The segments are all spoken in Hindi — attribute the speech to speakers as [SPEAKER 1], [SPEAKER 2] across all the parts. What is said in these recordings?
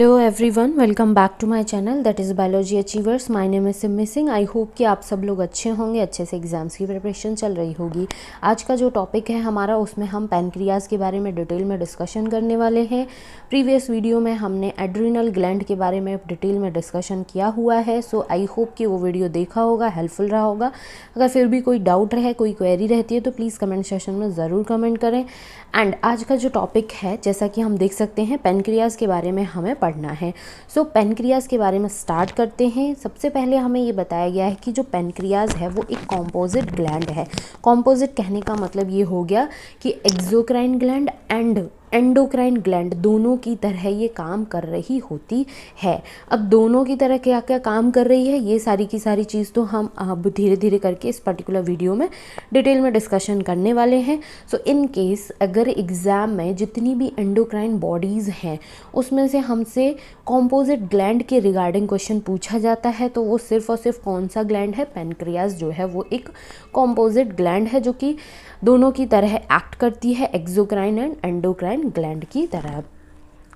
[SPEAKER 1] Hello everyone, welcome back to my channel that is biology achievers. My name is Simi Singh. I hope कि आप सब लोग अच्छे होंगे, अच्छे से एग्जाम्स की प्रिपरेशन चल रही होगी। आज का जो टॉपिक है हमारा, उसमें हम पैनक्रियाज के बारे में डिटेल में डिस्कशन करने वाले हैं। प्रीवियस वीडियो में हमने एड्रिनल ग्लैंड के बारे में डिटेल में डिस्कशन किया हुआ है। सो आई होप कि वो वीडियो देखा होगा, हेल्पफुल रहा होगा। अगर फिर भी कोई डाउट रहे, कोई क्वेरी रहती है तो प्लीज़ कमेंट सेशन में ज़रूर कमेंट करें। एंड आज का जो टॉपिक है, जैसा कि हम देख सकते हैं, पैनक्रियाज के बारे में हमें पढ़ना है। सो पैनक्रियाज के बारे में स्टार्ट करते हैं। सबसे पहले हमें ये बताया गया है कि जो पैनक्रियाज है वो एक कॉम्पोजिट ग्लैंड है। कॉम्पोजिट कहने का मतलब ये हो गया कि exocrine gland and endocrine gland दोनों की तरह ये काम कर रही होती है। अब दोनों की तरह क्या क्या काम कर रही है, ये सारी की सारी चीज़ तो हम अब धीरे धीरे करके इस पर्टिकुलर वीडियो में डिटेल में डिस्कशन करने वाले हैं। सो इन केस अगर एग्ज़ाम में जितनी भी एंडोक्राइन बॉडीज़ हैं उसमें से हमसे कॉम्पोजिट ग्लैंड के रिगार्डिंग क्वेश्चन पूछा जाता है तो वो सिर्फ और सिर्फ कौन सा ग्लैंड है? पैनक्रियाज जो है वो एक कॉम्पोजिट ग्लैंड है जो कि दोनों की तरह एक्ट करती है, एक्सोक्राइन एंड एंडोक्राइन ग्लैंड की तरह।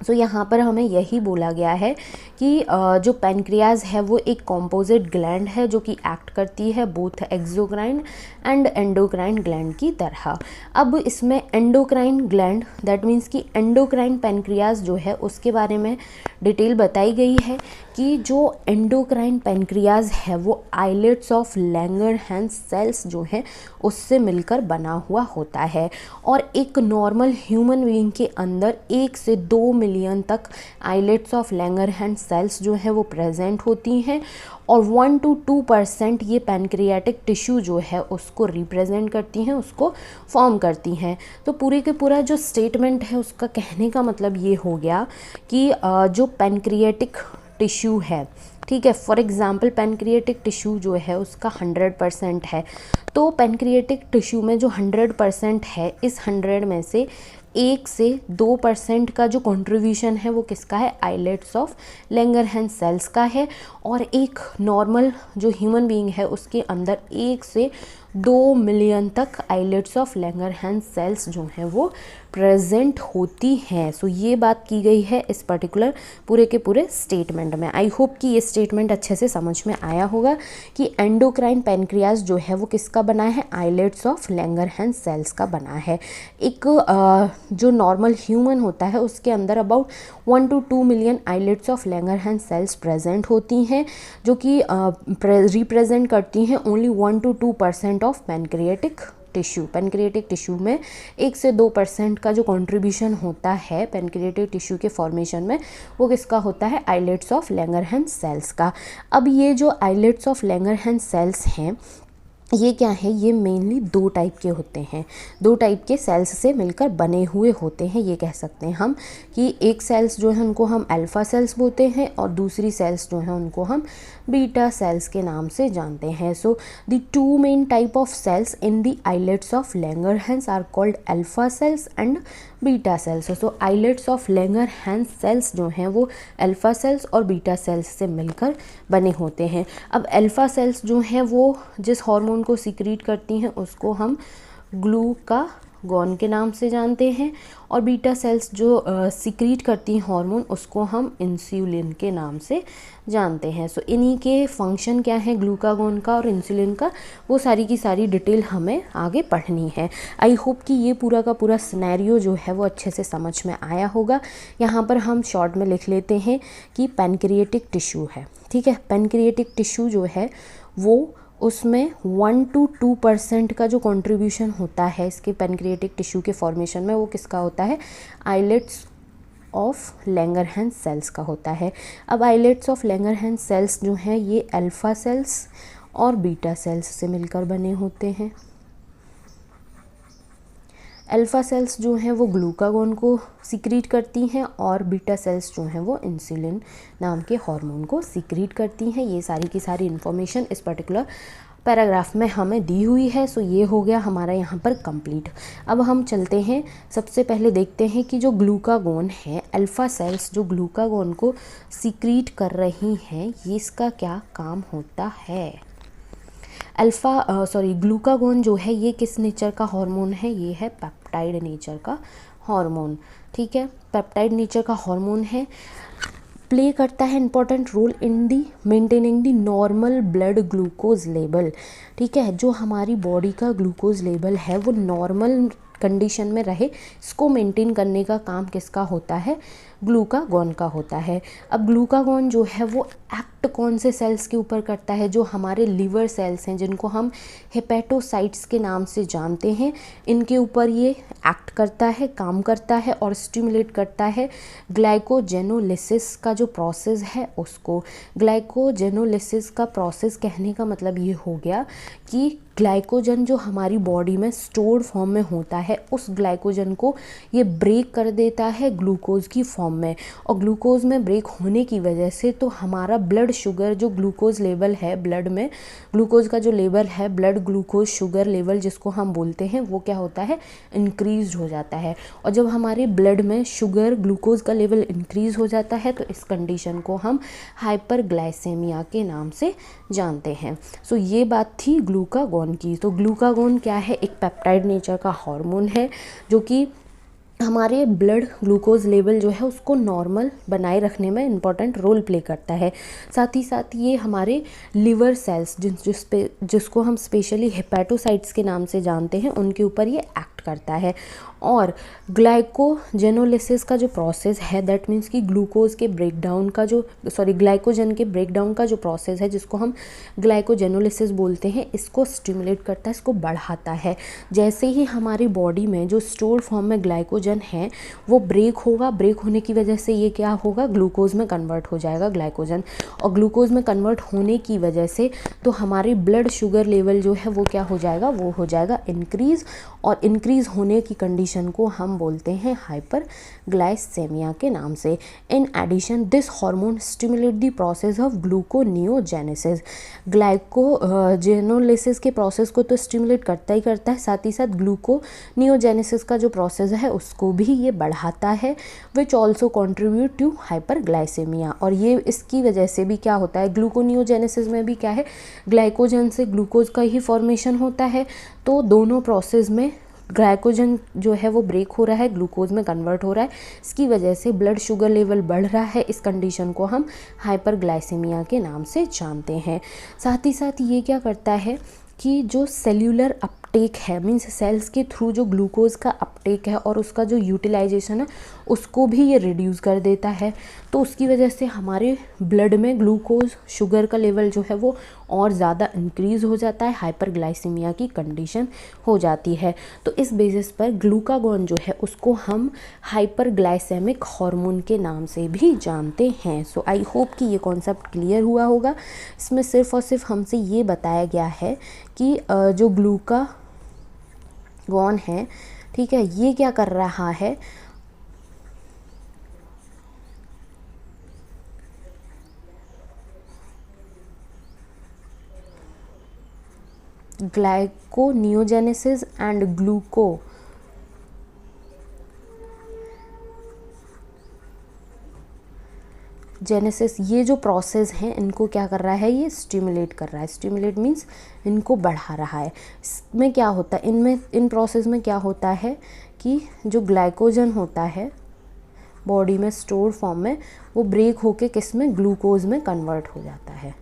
[SPEAKER 1] सो यहाँ पर हमें यही बोला गया है कि जो पैनक्रियाज है वो एक कॉम्पोजिट ग्लैंड है जो कि एक्ट करती है both exocrine and endocrine gland की तरह। अब इसमें एंडोक्राइन ग्लैंड, दैट मीन्स कि एंडोक्राइन पैनक्रियाज जो है उसके बारे में डिटेल बताई गई है कि जो एंडोक्राइन पैनक्रियाज है वो आइलेट्स ऑफ लैंगरहैंस सेल्स जो है उससे मिलकर बना हुआ होता है। और एक नॉर्मल ह्यूमन बीइंग के अंदर 1 से 2 मिलियन तक आइलेट्स ऑफ लैंगरहैंस सेल्स जो है वो प्रेजेंट होती हैं और 1 to 2% ये पैनक्रियाटिक टिश्यू जो है उसको रिप्रेजेंट करती हैं, उसको फॉर्म करती हैं। तो पूरे के पूरा जो स्टेटमेंट है उसका कहने का मतलब ये हो गया कि जो पैनक्रियाटिक टिश्यू है, ठीक है, फॉर एग्जांपल पैनक्रियाटिक टिश्यू जो है उसका 100% है। तो पैनक्रियाटिक टिश्यू में जो 100% है, इस 100 में से 1 से 2% का जो कंट्रीब्यूशन है वो किसका है? आइलेट्स ऑफ लैंगरहैंस सेल्स का है। और एक नॉर्मल जो ह्यूमन बीइंग है उसके अंदर 1 से 2 मिलियन तक आइलेट्स ऑफ लैंगरहैंस सेल्स जो हैं वो प्रेजेंट होती हैं। सो ये बात की गई है इस पर्टिकुलर पूरे के पूरे स्टेटमेंट में। आई होप कि ये स्टेटमेंट अच्छे से समझ में आया होगा कि एंडोक्राइन पैनक्रियाज जो है वो किसका बना है? आइलेट्स ऑफ लैंगरहैंस सेल्स का बना है। एक जो नॉर्मल ह्यूमन होता है उसके अंदर about 1 to 2 million islets of Langerhans cells present होती हैं जो कि रिप्रेजेंट करती हैं only 1 to 2% of pancreatic tissue. Pancreatic tissue में 1 से 2% का जो कंट्रीब्यूशन होता है पैनक्रियाटिक टिश्यू के फॉर्मेशन में वो किसका होता है? आइलेट्स ऑफ लैंगरहैंस सेल्स का। अब ये जो आइलेट्स ऑफ लैंगरहैंस सेल्स हैं ये क्या है? ये मेनली 2 टाइप के होते हैं, 2 टाइप के सेल्स से मिलकर बने हुए होते हैं। ये कह सकते हैं हम कि एक सेल्स जो है उनको हम अल्फ़ा सेल्स बोलते हैं और दूसरी सेल्स जो हैं उनको हम बीटा सेल्स के नाम से जानते हैं। So the 2 main type of cells in the islets of Langerhans are called alpha cells and beta cells. So islets of Langerhans cells जो हैं वो अल्फ़ा सेल्स और बीटा सेल्स से मिलकर बने होते हैं। अब अल्फ़ा सेल्स जो हैं वो जिस हार्मोन को सीक्रेट करती हैं उसको हम ग्लूकागॉन के नाम से जानते हैं और बीटा सेल्स जो सीक्रेट करती हैं हार्मोन उसको हम इंसुलिन के नाम से जानते हैं। सो इन्हीं के फंक्शन क्या है ग्लूकागॉन का और इंसुलिन का, वो सारी की सारी डिटेल हमें आगे पढ़नी है। आई होप कि ये पूरा का पूरा सिनेरियो जो है वो अच्छे से समझ में आया होगा। यहाँ पर हम शॉर्ट में लिख लेते हैं कि पैनक्रियाटिक टिश्यू है, ठीक है। पैनक्रियाटिक टिश्यू जो है वो उसमें 1 to 2% का जो कंट्रीब्यूशन होता है इसके पैनक्रियाटिक टिश्यू के फॉर्मेशन में वो किसका होता है? आइलेट्स ऑफ लैंगरहैंस सेल्स का होता है। अब आइलेट्स ऑफ लैंगरहैंस सेल्स जो हैं ये अल्फ़ा सेल्स और बीटा सेल्स से मिलकर बने होते हैं। अल्फ़ा सेल्स जो हैं वो ग्लूकागॉन को सीक्रेट करती हैं और बीटा सेल्स जो हैं वो इंसुलिन नाम के हार्मोन को सीक्रेट करती हैं। ये सारी की सारी इन्फॉर्मेशन इस पर्टिकुलर पैराग्राफ में हमें दी हुई है। सो ये हो गया हमारा यहाँ पर कंप्लीट। अब हम चलते हैं, सबसे पहले देखते हैं कि जो ग्लूकागॉन है, अल्फ़ा सेल्स जो ग्लूकागॉन को सीक्रेट कर रही हैं ये इसका क्या काम होता है? ग्लूकागॉन जो है ये किस नेचर का हार्मोन है? ये है पेप्टाइड नेचर का हार्मोन, ठीक है, पेप्टाइड नेचर का हार्मोन है। प्ले करता है important role in the maintaining the normal blood glucose level. ठीक है, जो हमारी बॉडी का ग्लूकोज लेवल है वो नॉर्मल कंडीशन में रहे, इसको मेंटेन करने का काम किसका होता है, ग्लूकागॉन का होता है। अब ग्लूकागॉन जो है वो एक्ट कौन से सेल्स के ऊपर करता है, जो हमारे लिवर सेल्स हैं जिनको हम हेपेटोसाइट्स के नाम से जानते हैं, इनके ऊपर ये एक्ट करता है, काम करता है और स्टिमुलेट करता है ग्लाइकोजेनोलिसिस का जो प्रोसेस है उसको। ग्लाइकोजेनोलिसिस का प्रोसेस कहने का मतलब ये हो गया कि ग्लाइकोजन जो हमारी बॉडी में स्टोर्ड फॉर्म में होता है उस ग्लाइकोजन को ये ब्रेक कर देता है ग्लूकोज की फॉर्म में, और ग्लूकोज में ब्रेक होने की वजह से तो हमारा ब्लड शुगर जो ग्लूकोज लेवल है ब्लड में, ग्लूकोज का जो लेवल है ब्लड ग्लूकोज शुगर लेवल जिसको हम बोलते हैं वो क्या होता है, इंक्रीज हो जाता है। और जब हमारे ब्लड में शुगर ग्लूकोज का लेवल इंक्रीज हो जाता है तो इस कंडीशन को हम हाइपरग्लाइसेमिया के नाम से जानते हैं। सो ये बात थी ग्लूकागॉन की। तो ग्लूकागॉन क्या है, एक पेप्टाइड नेचर का हार्मोन है जो कि हमारे ब्लड ग्लूकोज लेवल जो है उसको नॉर्मल बनाए रखने में इम्पॉर्टेंट रोल प्ले करता है। साथ ही साथ ये हमारे लिवर सेल्स जिसको हम स्पेशली हेपेटोसाइट्स के नाम से जानते हैं उनके ऊपर ये एक्ट करता है। और ग्लाइकोजेनोलिसिस का जो प्रोसेस है दैट मीन्स कि ग्लूकोज के ब्रेकडाउन का जो ग्लाइकोजन के ब्रेकडाउन का जो प्रोसेस है जिसको हम ग्लाइकोजेनोलिसिस बोलते हैं, इसको स्टिमुलेट करता है, इसको बढ़ाता है। जैसे ही हमारी बॉडी में जो स्टोर फॉर्म में ग्लाइकोजन है वो ब्रेक होगा, ब्रेक होने की वजह से ये क्या होगा, ग्लूकोज में कन्वर्ट हो जाएगा ग्लाइकोजन, और ग्लूकोज में कन्वर्ट होने की वजह से तो हमारी ब्लड शुगर लेवल जो है वो क्या हो जाएगा, वो हो जाएगा इंक्रीज़, और इंक्रीज़ होने की कंडीशन को हम बोलते हैं हाइपरग्लाइसेमिया के नाम से। In addition this hormone stimulate the process of gluconeogenesis. Glycogenolysis के प्रोसेस को तो स्टिमुलेट करता ही करता है, साथ ही साथ ग्लूकोनियोजेनेसिस का जो प्रोसेस है उसको भी ये बढ़ाता है, which also contribute to hyperglycaemia. और ये इसकी वजह से भी क्या होता है, ग्लूकोनियोजेनेसिस में भी क्या है, ग्लाइकोजन से ग्लूकोज का ही फॉर्मेशन होता है, तो दोनों प्रोसेस में ग्लाइकोजन जो है वो ब्रेक हो रहा है, ग्लूकोज में कन्वर्ट हो रहा है, इसकी वजह से ब्लड शुगर लेवल बढ़ रहा है। इस कंडीशन को हम हाइपरग्लाइसेमिया के नाम से जानते हैं। साथ ही साथ ये क्या करता है कि जो सेल्यूलर अपटेक है, मीन्स सेल्स के थ्रू जो ग्लूकोज का अपटेक है और उसका जो यूटिलाइजेशन है उसको भी ये रिड्यूस कर देता है। तो उसकी वजह से हमारे ब्लड में ग्लूकोज शुगर का लेवल जो है वो और ज़्यादा इंक्रीज़ हो जाता है, हाइपरग्लाइसेमिया की कंडीशन हो जाती है। तो इस बेसिस पर ग्लूकागॉन जो है उसको हम हाइपरग्लाइसेमिक हार्मोन के नाम से भी जानते हैं। सो आई होप कि ये कॉन्सेप्ट क्लियर हुआ होगा। इसमें सिर्फ और सिर्फ हमसे ये बताया गया है कि जो ग्लूकागॉन है, ठीक है, ये क्या कर रहा है, ग्लाइकोनियोजेनेसिस एंड ग्लूकोजेनेसिस, ये जो प्रोसेस हैं इनको क्या कर रहा है, ये स्टिमुलेट कर रहा है। स्टिमुलेट मीन्स इनको बढ़ा रहा है। इसमें क्या होता है, इन प्रोसेस में क्या होता है कि जो ग्लाइकोजन होता है बॉडी में स्टोर फॉर्म में, वो ब्रेक होके किस में, ग्लूकोज में कन्वर्ट हो जाता है।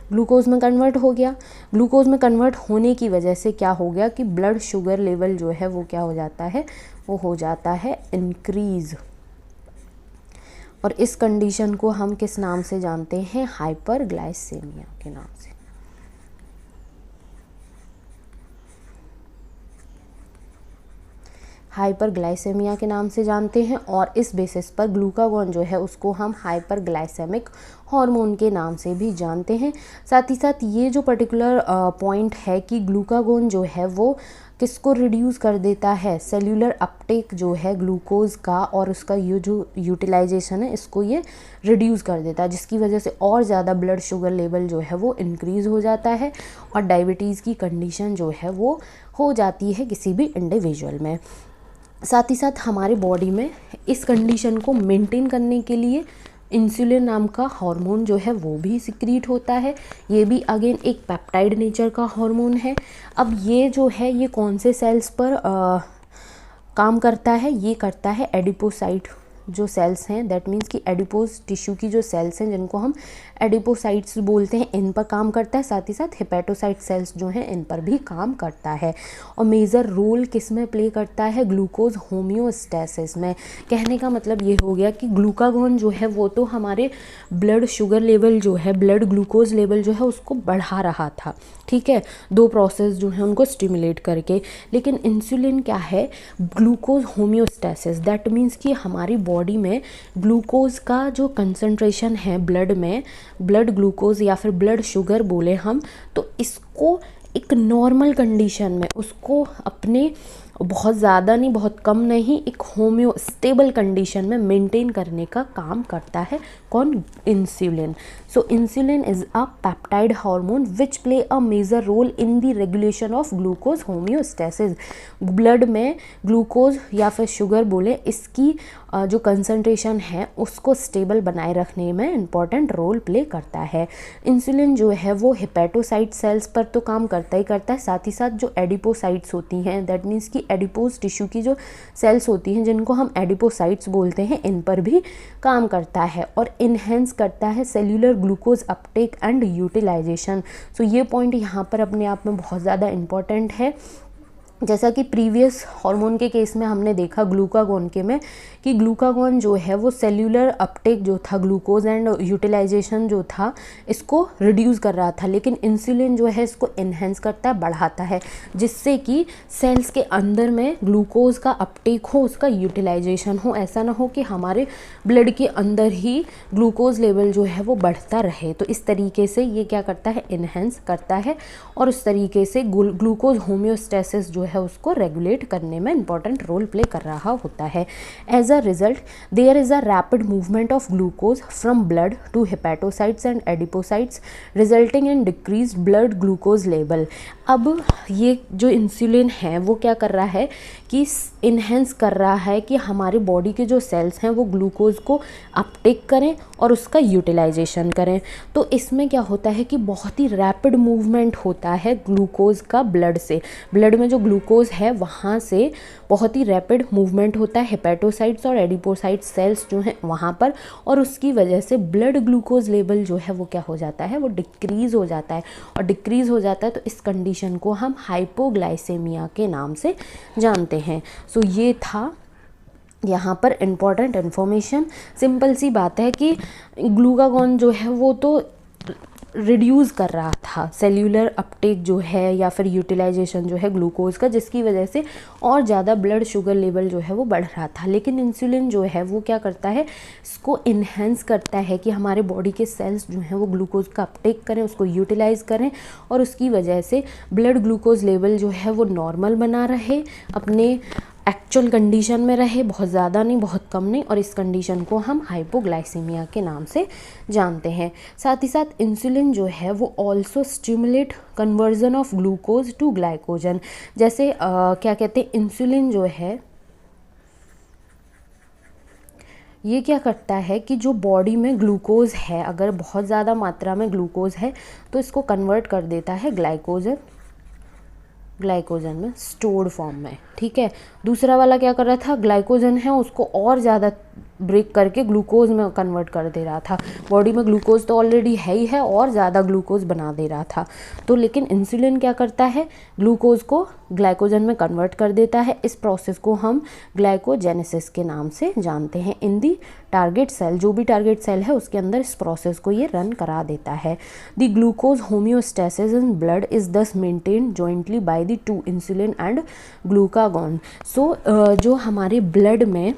[SPEAKER 1] ग्लूकोज में कन्वर्ट हो गया, ग्लूकोज में कन्वर्ट होने की वजह से क्या हो गया कि ब्लड शुगर लेवल जो है वो क्या हो जाता है, वो हो जाता है इंक्रीज़। और इस कंडीशन को हम किस नाम से जानते हैं, हाइपरग्लाइसेमिया के नाम से। हाइपरग्लाइसेमिया के नाम से जानते हैं, और इस बेसिस पर ग्लूकागॉन जो है उसको हम हाइपरग्लाइसेमिक हार्मोन के नाम से भी जानते हैं। साथ ही साथ ये जो पर्टिकुलर पॉइंट है कि ग्लूकागॉन जो है वो किसको रिड्यूस कर देता है, सेल्यूलर अपटेक जो है ग्लूकोज का और उसका ये जो यूटिलाइजेशन है इसको ये रिड्यूस कर देता है, जिसकी वजह से और ज़्यादा ब्लड शुगर लेवल जो है वो इंक्रीज़ हो जाता है और डायबिटीज़ की कंडीशन जो है वो हो जाती है किसी भी इंडिविजुअल में। साथ ही साथ हमारे बॉडी में इस कंडीशन को मेंटेन करने के लिए इंसुलिन नाम का हार्मोन जो है वो भी सिक्रीट होता है। ये भी अगेन एक पेप्टाइड नेचर का हार्मोन है। अब ये जो है ये कौन से सेल्स पर काम करता है, ये करता है एडिपोसाइट जो सेल्स हैं, दैट मीन्स कि एडिपोज टिश्यू की जो सेल्स हैं जिनको हम एडिपोसाइट्स बोलते हैं, इन पर काम करता है। साथ ही साथ हेपेटोसाइट सेल्स जो हैं इन पर भी काम करता है। और मेजर रोल किस में प्ले करता है? ग्लूकोज होम्योस्टेसिस में। कहने का मतलब ये हो गया कि ग्लूकागॉन जो है वो तो हमारे ब्लड शुगर लेवल जो है, ब्लड ग्लूकोज लेवल जो है उसको बढ़ा रहा था, ठीक है, दो प्रोसेस जो है उनको स्टिमुलेट करके। लेकिन इंसुलिन क्या है? ग्लूकोज होम्योस्टेसिस, दैट मीन्स कि हमारी बॉडी में ग्लूकोज का जो कंसंट्रेशन है ब्लड में, ब्लड ग्लूकोज या फिर ब्लड शुगर बोले हम, तो इसको एक नॉर्मल कंडीशन में उसको अपने बहुत ज़्यादा नहीं बहुत कम नहीं, एक होम्यो स्टेबल कंडीशन में मेंटेन करने का काम करता है। कौन? Insulin. So insulin is a peptide hormone which play a major role in the regulation of glucose homeostasis. Blood में ग्लूकोज या फिर शुगर बोले, इसकी जो कंसंट्रेशन है उसको स्टेबल बनाए रखने में इम्पॉर्टेंट रोल प्ले करता है। इंसुलिन जो है वो हेपेटोसाइट सेल्स पर तो काम करता ही करता है, साथ ही साथ जो एडिपोसाइट्स होती हैं, दैट मीन्स कि एडिपोज टिश्यू की जो सेल्स होती हैं जिनको हम एडिपोसाइट्स बोलते हैं, इन पर भी काम करता है और इन्हेंस करता है cellular glucose uptake and utilization. So ये पॉइंट यहाँ पर अपने आप में बहुत ज़्यादा इम्पॉर्टेंट है। जैसा कि प्रीवियस हार्मोन के केस में हमने देखा ग्लूकागॉन के में कि ग्लूकागॉन जो है वो सेल्यूलर अपटेक जो था, ग्लूकोज एंड यूटिलाइजेशन जो था, इसको रिड्यूस कर रहा था, लेकिन इंसुलिन जो है इसको इन्हेंस करता है, बढ़ाता है, जिससे कि सेल्स के अंदर में ग्लूकोज का अपटेक हो, उसका यूटिलाइजेशन हो। ऐसा ना हो कि हमारे ब्लड के अंदर ही ग्लूकोज लेवल जो है वो बढ़ता रहे। तो इस तरीके से ये क्या करता है? इन्हेंस करता है और उस तरीके से ग्लूकोज होम्योस्टेसिस जो है उसको रेगुलेट करने में इंपॉर्टेंट रोल प्ले कर रहा होता है। As a result there is a rapid movement of glucose from blood to hepatocytes and adipocytes resulting in decrease blood glucose level. अब ये जो इंसुलिन है वो क्या कर रहा है कि इन्हेंस कर रहा है कि हमारे बॉडी के जो सेल्स हैं वो ग्लूकोज को अपटेक करें और उसका यूटिलाइजेशन करें। तो इसमें क्या होता है कि बहुत ही रैपिड मूवमेंट होता है ग्लूकोज का ब्लड से, ब्लड में जो ग्लूकोज है वहाँ से बहुत ही रैपिड मूवमेंट होता है हेपेटोसाइट्स और एडिपोसाइट सेल्स जो हैं वहाँ पर, और उसकी वजह से ब्लड ग्लूकोज लेवल जो है वो क्या हो जाता है? वो डिक्रीज़ हो जाता है। और डिक्रीज़ हो जाता है तो इस कंडीशन को हम हाइपोग्लाइसेमिया के नाम से जानते हैं। सो ये था यहाँ पर इम्पॉर्टेंट इन्फॉर्मेशन। सिंपल सी बात है कि ग्लूकागॉन जो है वो तो रिड्यूस कर रहा था सेल्यूलर अपटेक जो है या फिर यूटिलाइजेशन जो है ग्लूकोज का, जिसकी वजह से और ज़्यादा ब्लड शुगर लेवल जो है वो बढ़ रहा था। लेकिन इंसुलिन जो है वो क्या करता है? इसको इन्हेंस करता है कि हमारे बॉडी के सेल्स जो हैं वो ग्लूकोज का अपटेक करें, उसको यूटिलाइज़ करें, और उसकी वजह से ब्लड ग्लूकोज लेवल जो है वो नॉर्मल बना रहे, अपने एक्चुअल कंडीशन में रहे, बहुत ज़्यादा नहीं बहुत कम नहीं, और इस कंडीशन को हम हाइपोग्लाइसीमिया के नाम से जानते हैं। साथ ही साथ इंसुलिन जो है वो also stimulate conversion of glucose to glycogen. जैसे क्या कहते हैं, इंसुलिन जो है ये क्या करता है कि जो बॉडी में ग्लूकोज है, अगर बहुत ज़्यादा मात्रा में ग्लूकोज है तो इसको कन्वर्ट कर देता है ग्लाइकोजन में स्टोर्ड फॉर्म में, ठीक है। दूसरा वाला क्या कर रहा था? ग्लाइकोजन है उसको और ज़्यादा ब्रेक करके ग्लूकोज में कन्वर्ट कर दे रहा था। बॉडी में ग्लूकोज तो ऑलरेडी है ही है और ज़्यादा ग्लूकोज बना दे रहा था। तो लेकिन इंसुलिन क्या करता है? ग्लूकोज को ग्लाइकोजन में कन्वर्ट कर देता है। इस प्रोसेस को हम ग्लाइकोजेनेसिस के नाम से जानते हैं। इन दी टारगेट सेल, जो भी टारगेट सेल है उसके अंदर इस प्रोसेस को ये रन करा देता है। The glucose homeostasis in blood is thus maintained jointly by the two insulin and glucagon. So जो हमारे ब्लड में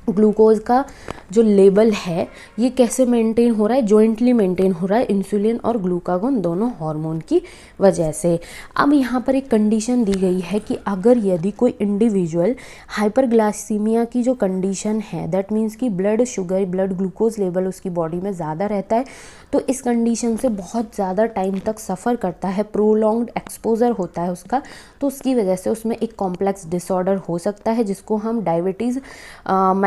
[SPEAKER 1] ग्लूकोज का जो लेवल है ये कैसे मेंटेन हो रहा है? जॉइंटली मेंटेन हो रहा है इंसुलिन और ग्लूकागॉन दोनों हार्मोन की वजह से। अब यहाँ पर एक कंडीशन दी गई है कि अगर यदि कोई इंडिविजुअल हाइपरग्लाइसीमिया की जो कंडीशन है, दैट मीन्स कि blood sugar, blood glucose level उसकी बॉडी में ज़्यादा रहता है, तो इस कंडीशन से बहुत ज़्यादा टाइम तक सफ़र करता है, प्रोलॉन्ग्ड एक्सपोजर होता है उसका, तो उसकी वजह से उसमें एक कॉम्प्लेक्स डिसऑर्डर हो सकता है जिसको हम डायबिटीज़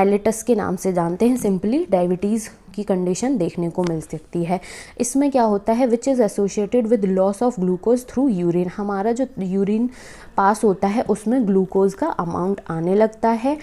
[SPEAKER 1] मेलिटस के नाम से जानते हैं। सिंपली डायबिटीज़ की कंडीशन देखने को मिल सकती है। इसमें क्या होता है? Which is associated with loss of glucose through urine. हमारा जो यूरिन पास होता है उसमें ग्लूकोज़ का अमाउंट आने लगता है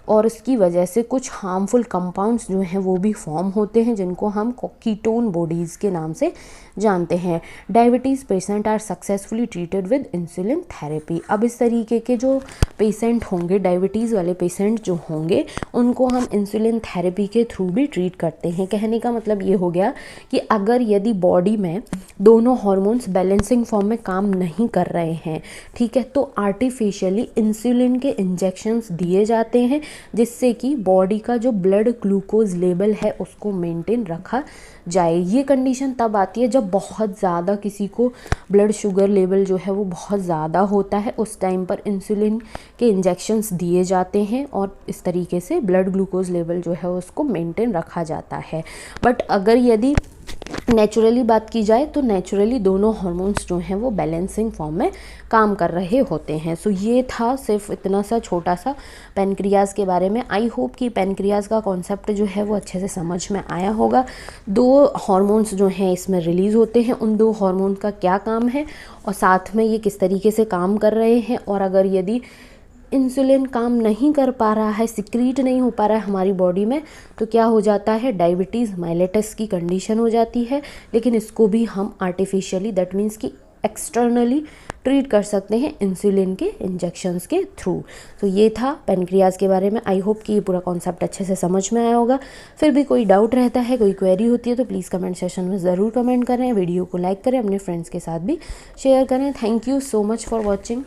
[SPEAKER 1] और इसकी वजह से कुछ हार्मफुल कंपाउंड्स जो हैं वो भी फॉर्म होते हैं जिनको हम कीटोन बॉडीज़ के नाम से जानते हैं। Diabetes patient are successfully treated with insulin therapy. अब इस तरीके के जो पेशेंट होंगे, डायबिटीज़ वाले पेशेंट जो होंगे, उनको हम इंसुलिन थेरेपी के थ्रू भी ट्रीट करते हैं। कहने का मतलब ये हो गया कि अगर यदि बॉडी में दोनों हार्मोन्स बैलेंसिंग फॉर्म में काम नहीं कर रहे हैं, ठीक है, तो आर्टिफिशियली इंसुलिन के इंजेक्शंस दिए जाते हैं जिससे कि बॉडी का जो ब्लड ग्लूकोज लेवल है उसको मेंटेन रखा जाए। ये कंडीशन तब आती है जब बहुत ज़्यादा किसी को ब्लड शुगर लेवल जो है वो बहुत ज़्यादा होता है, उस टाइम पर इंसुलिन के इंजेक्शंस दिए जाते हैं और इस तरीके से ब्लड ग्लूकोज लेवल जो है उसको मेंटेन रखा जाता है। बट अगर यदि नेचुरली बात की जाए तो नेचुरली दोनों हार्मोन्स जो हैं वो बैलेंसिंग फॉर्म में काम कर रहे होते हैं। सो ये था सिर्फ इतना सा छोटा सा पैनक्रियाज के बारे में। आई होप कि पैनक्रियाज का कॉन्सेप्ट जो है वो अच्छे से समझ में आया होगा। दो हार्मोन्स जो हैं इसमें रिलीज़ होते हैं, उन दो हार्मोन का क्या काम है और साथ में ये किस तरीके से काम कर रहे हैं, और अगर यदि इंसुलिन काम नहीं कर पा रहा है, सिक्रीट नहीं हो पा रहा है हमारी बॉडी में, तो क्या हो जाता है, डायबिटीज़ मेलिटस की कंडीशन हो जाती है। लेकिन इसको भी हम आर्टिफिशियली, दैट मीन्स कि एक्सटर्नली ट्रीट कर सकते हैं इंसुलिन के इंजेक्शंस के थ्रू। तो ये था पैनक्रियाज के बारे में। आई होप कि ये पूरा कॉन्सेप्ट अच्छे से समझ में आया होगा। फिर भी कोई डाउट रहता है, कोई क्वेरी होती है तो प्लीज़ कमेंट सेशन में ज़रूर कमेंट करें, वीडियो को लाइक करें, अपने फ्रेंड्स के साथ भी शेयर करें। Thank you so much for watching.